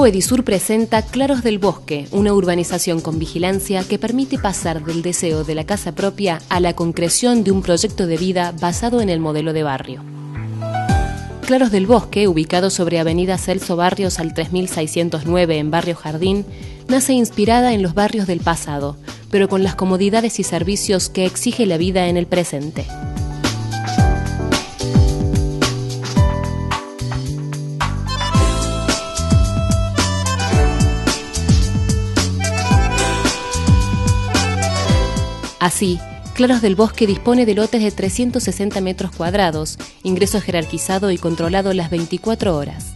Grupo Edisur presenta Claros del Bosque, una urbanización con vigilancia que permite pasar del deseo de la casa propia a la concreción de un proyecto de vida basado en el modelo de barrio. Claros del Bosque, ubicado sobre Avenida Celso Barrios al 3609 en Barrio Jardín, nace inspirada en los barrios del pasado, pero con las comodidades y servicios que exige la vida en el presente. Así, Claros del Bosque dispone de lotes de 360 metros cuadrados, ingreso jerarquizado y controlado las 24 horas.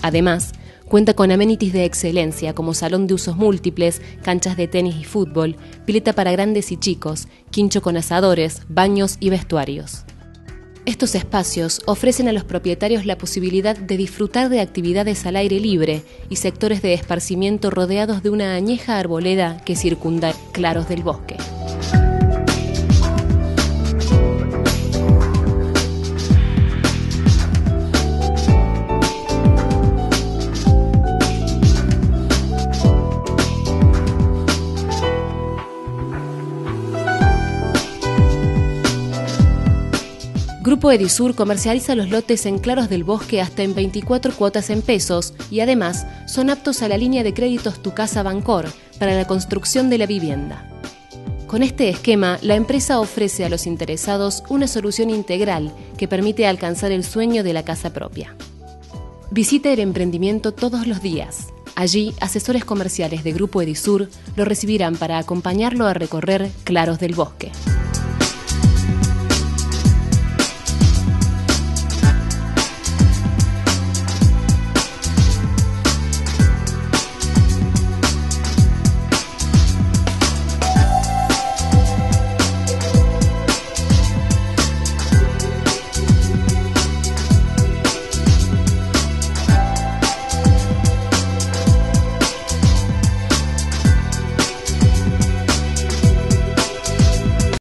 Además, cuenta con amenities de excelencia como salón de usos múltiples, canchas de tenis y fútbol, pileta para grandes y chicos, quincho con asadores, baños y vestuarios. Estos espacios ofrecen a los propietarios la posibilidad de disfrutar de actividades al aire libre y sectores de esparcimiento rodeados de una añeja arboleda que circunda Claros del Bosque. Grupo Edisur comercializa los lotes en Claros del Bosque hasta en 24 cuotas en pesos y además son aptos a la línea de créditos Tu Casa Bancor para la construcción de la vivienda. Con este esquema, la empresa ofrece a los interesados una solución integral que permite alcanzar el sueño de la casa propia. Visite el emprendimiento todos los días. Allí, asesores comerciales de Grupo Edisur lo recibirán para acompañarlo a recorrer Claros del Bosque.